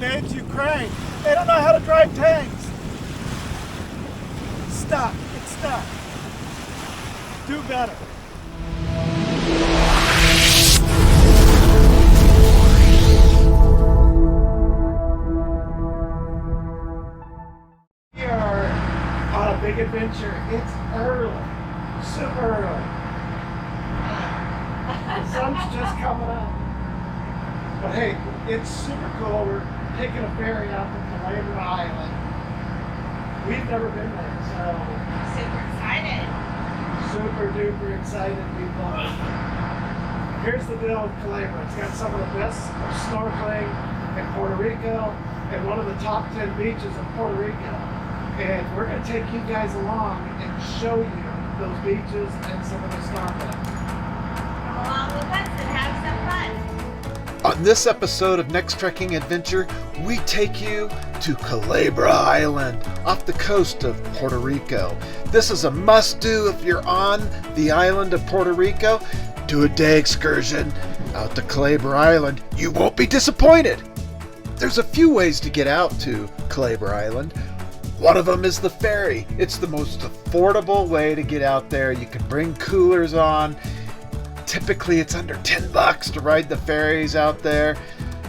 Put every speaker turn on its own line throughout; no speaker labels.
invades Ukraine. They don't know how to drive tanks. It's stuck. It's stuck. Do better. We are on a big adventure. It's early. Super early. The sun's just coming up. But hey, it's super cool. We're taking a ferry out to Culebra Island. We've never been there, so
Super excited.
super duper excited people. Here's the deal with Culebra. It's got some of the best snorkeling in Puerto Rico and one of the top 10 beaches in Puerto Rico. And we're going to take you guys along and show you those beaches and some of the snorkeling.
Come along with us and have some fun.
On this episode of Next Trekking Adventure, we take you to Culebra Island off the coast of Puerto Rico. This is a must-do if you're on the island of Puerto Rico. Do a day excursion out to Culebra Island. You won't be disappointed. There's a few ways to get out to Culebra Island. One of them is the ferry. It's the most affordable way to get out there. You can bring coolers on. Typically it's under $10 to ride the ferries out there.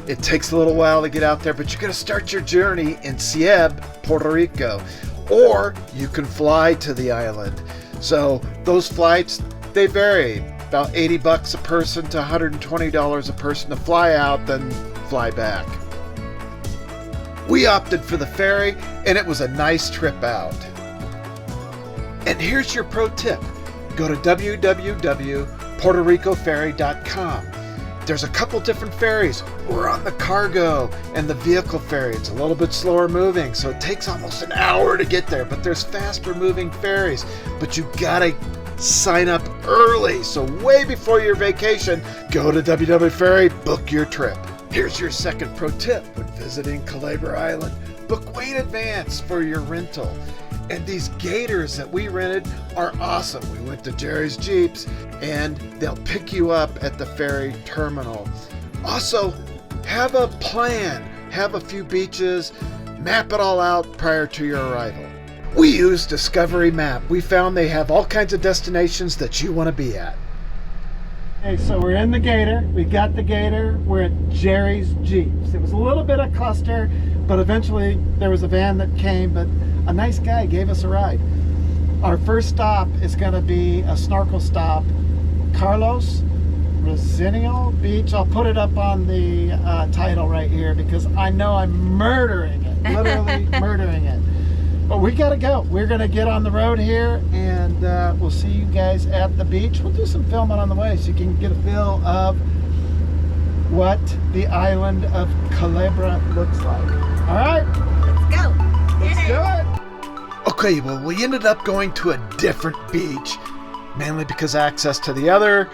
It takes a little while to get out there, but you're going to start your journey in Cieb, Puerto Rico. Or you can fly to the island. So those flights, they vary. About $80 a person to $120 a person to fly out, then fly back. We opted for the ferry, and it was a nice trip out. And here's your pro tip. Go to www.puertoricoferry.com. There's a couple different ferries. We're on the cargo and the vehicle ferry. It's a little bit slower moving, so it takes almost an hour to get there, but there's faster moving ferries. But you gotta sign up early, so way before your vacation, go to WW Ferry, book your trip. Here's your second pro tip when visiting Culebra Island. Book way in advance for your rental. And these gators that we rented are awesome. We went to Jerry's Jeeps and they'll pick you up at the ferry terminal. Also, have a plan. Have a few beaches. Map it all out prior to your arrival. We used Discovery Map. We found they have all kinds of destinations that you want to be at.
Okay, so we're in the gator. We got the gator. We're at Jerry's Jeeps. It was a little bit of cluster, but eventually there was a van that came, but a nice guy gave us a ride. Our first stop is going to be a snorkel stop, Carlos Resinio Beach. I'll put it up on the title right here because I know I'm murdering it, literally murdering it. But we gotta go. We're gonna get on the road here and we'll see you guys at the beach. We'll do some filming on the way so you can get a feel of what the island of Culebra looks like. All right?
Let's go.
Let's do it.
Okay, well, we ended up going to a different beach, mainly because access to the other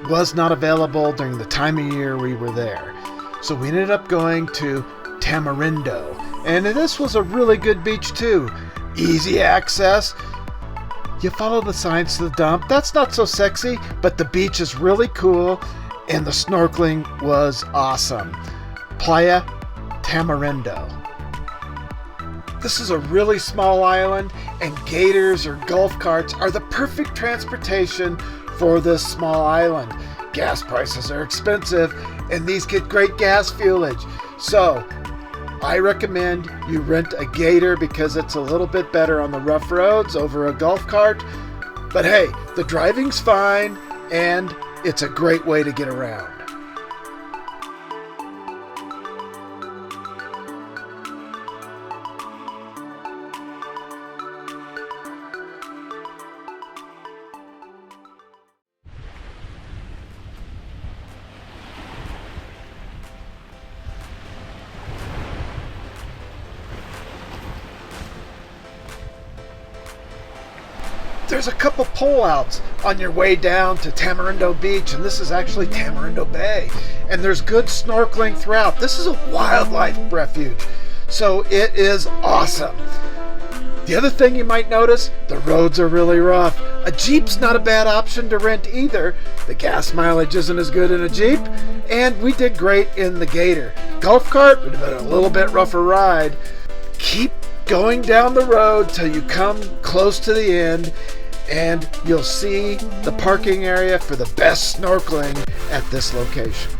was not available during the time of year we were there. So we ended up going to Tamarindo. And this was a really good beach too. Easy access. You follow the signs to the dump. That's not so sexy, but the beach is really cool and the snorkeling was awesome. Playa Tamarindo. This is a really small island and gators or golf carts are the perfect transportation for this small island. Gas prices are expensive and these get great gas fuelage. So I recommend you rent a gator because it's a little bit better on the rough roads over a golf cart. But hey, the driving's fine and it's a great way to get around. There's a couple pullouts on your way down to Tamarindo Beach, and this is actually Tamarindo Bay. And there's good snorkeling throughout. This is a wildlife refuge, so it is awesome. The other thing you might notice, the roads are really rough. A Jeep's not a bad option to rent either. The gas mileage isn't as good in a Jeep, and we did great in the Gator. golf cart would have been a little bit rougher ride. Keep going down the road till you come close to the end, and you'll see the parking area for the best snorkeling at this location.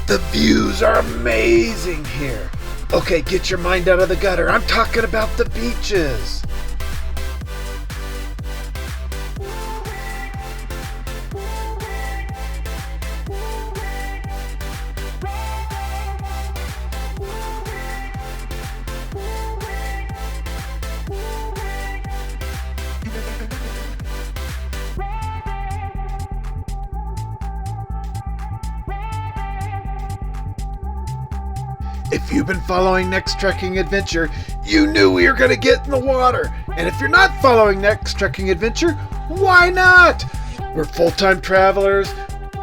The views are amazing here. Okay, get your mind out of the gutter. I'm talking about the beaches. If you've been following Next Trekking Adventure, you knew we were going to get in the water. And if you're not following Next Trekking Adventure, why not? We're full-time travelers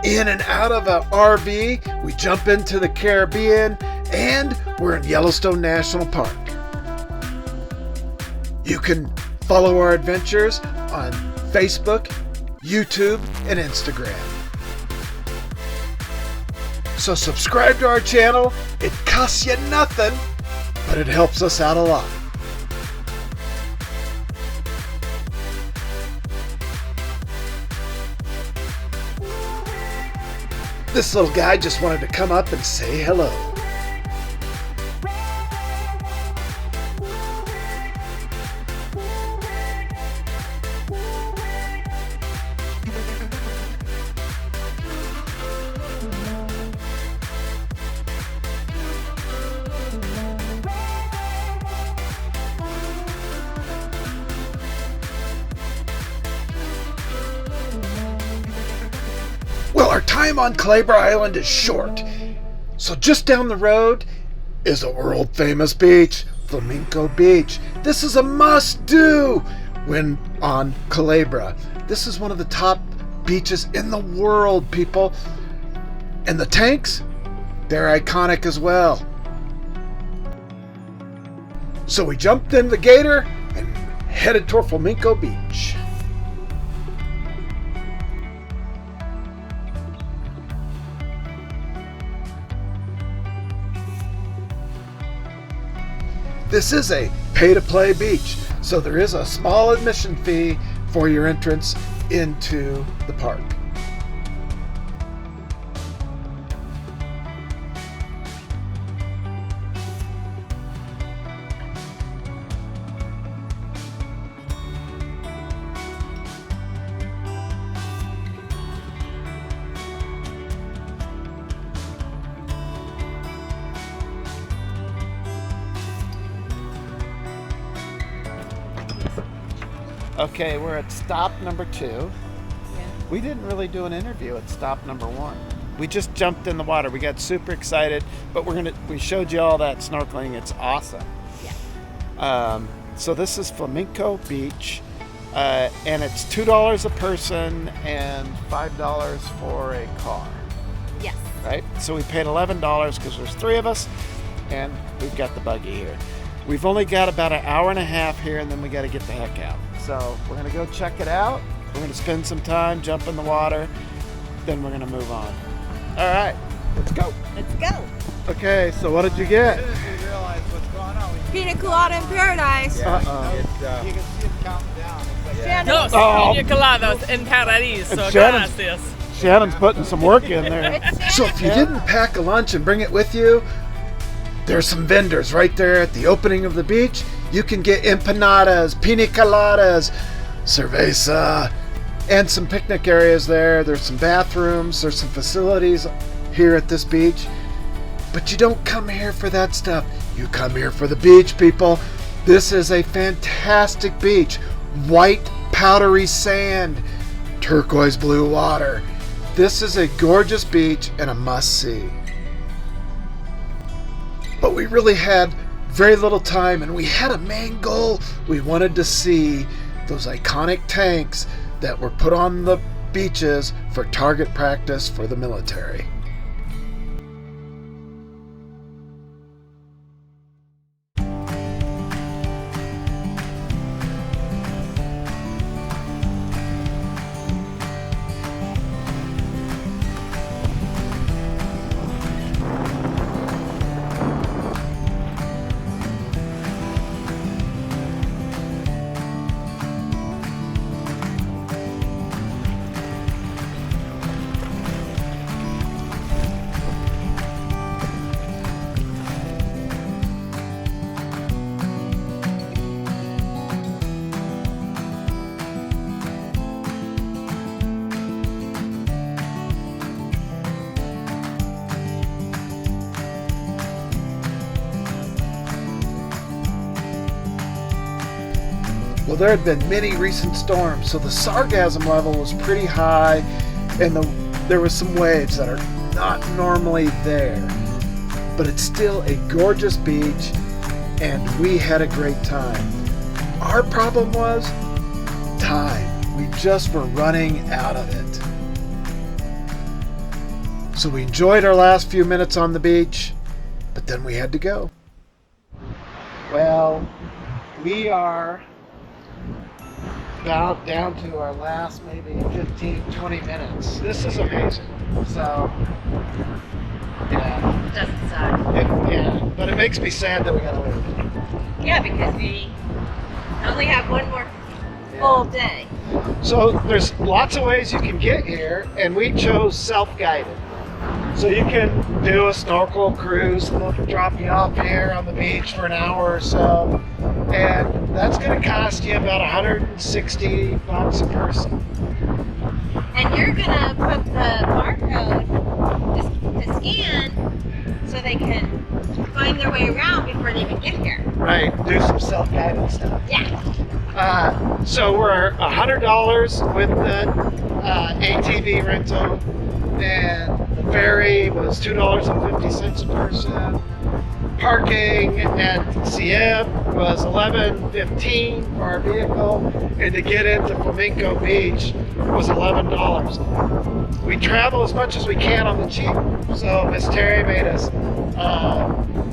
in and out of an RV. We jump into the Caribbean, and we're in Yellowstone National Park. You can follow our adventures on Facebook, YouTube, and Instagram. So subscribe to our channel. It costs you nothing, but it helps us out a lot. This little guy just wanted to come up and say hello. Well, our time on Culebra Island is short. So just down the road is a world-famous beach, Flamenco Beach. This is a must-do when on Culebra. This is one of the top beaches in the world, people. And the tanks, they're iconic as well. So we jumped in the gator and headed toward Flamenco Beach. This is a pay-to-play beach, so there is a small admission fee for your entrance into the park. Okay, we're at stop number 2.
Yeah.
We didn't really do an interview at stop number 1. We just jumped in the water. We got super excited, but we showed you all that snorkeling. It's awesome.
Yeah.
So this is Flamenco Beach, and it's $2 a person and $5 for a car.
Yes.
Right? So we paid $11 because there's 3 of us, and we've got the buggy here. We've only got about an hour and a half here, and then we got to get the heck out. So we're going to go check it out. We're going to spend some time, jump in the water, then we're going to move on. All right, let's go.
Let's go.
Okay, so what did you get?
As soon as we realize what's going on,
Pina colada in paradise.
Uh-oh.
you can see it counting down. It's like,
Shannon.
Dos
Oh.
pina coladas en paradiso.
Shannon's-
Gracias.
Shannon's putting some work in there. So if you didn't pack a lunch and bring it with you, there's some vendors right there at the opening of the beach. You can get empanadas, pina coladas, cerveza, and some picnic areas there. There's some bathrooms, there's some facilities here at this beach. But you don't come here for that stuff. You come here for the beach, people. This is a fantastic beach. White, powdery sand, turquoise blue water. This is a gorgeous beach and a must-see. But we really had very little time, and we had a main goal. We wanted to see those iconic tanks that were put on the beaches for target practice for the military. Well, there had been many recent storms, so the sargassum level was pretty high, and there were some waves that are not normally there. But it's still a gorgeous beach, and we had a great time. Our problem was time. We just were running out of it. So we enjoyed our last few minutes on the beach, but then we had to go.
Well, we are about down to our last maybe 15, 20 minutes. This is amazing. So, yeah.
Doesn't suck.
Yeah, but it makes me sad that we gotta leave.
Yeah, because we only have one more full day.
So there's lots of ways you can get here, and we chose self-guided. So you can do a snorkel cruise, and they'll drop you off here on the beach for an hour or so, and that's going to cost you about $160 a person.
And you're gonna put the barcode to scan so they can find their way around before they even get here.
Right, do some self-guided stuff.
Yeah.
So we're $100 with the ATV rental, and the ferry was $2.50 a person. Parking at CM was $11.15 for our vehicle, and to get into Flamenco Beach was $11. We travel as much as we can on the cheap, so Miss Terry made us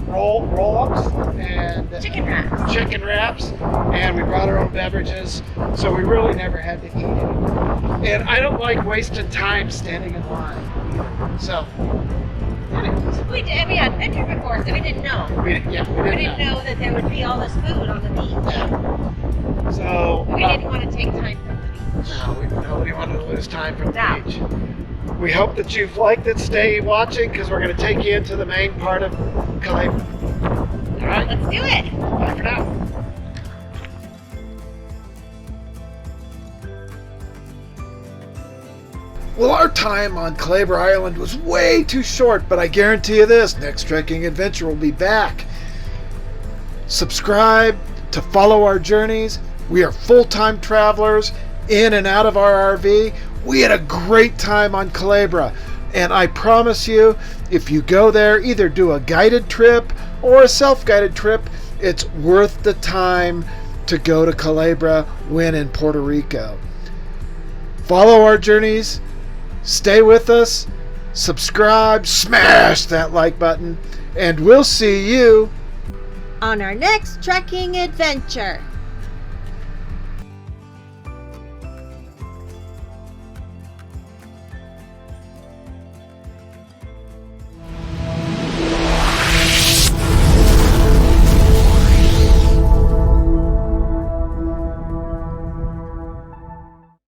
roll-ups and
Chicken wraps.
chicken wraps, and we brought our own beverages, so we really never had to eat anything. And I don't like wasting time standing in line either. So, anyways,
We had been here before, so we didn't know.
we
We didn't know that there would be all this food on the beach.
So,
We didn't want to take time from the beach.
nobody wanted to lose time from the
No.
beach. We hope that you've liked it. Stay watching, because we're going to take you into the main part of Culebra. All right,
Let's do it.
bye for now.
Well, our time on Culebra Island was way too short, but I guarantee you this, next trekking adventure will be back. Subscribe to follow our journeys. We are full-time travelers in and out of our RV. We had a great time on Culebra, and I promise you, if you go there, either do a guided trip or a self-guided trip, it's worth the time to go to Culebra when in Puerto Rico. Follow our journeys. Stay with us, subscribe, smash that like button, and we'll see you
on our next trekking adventure.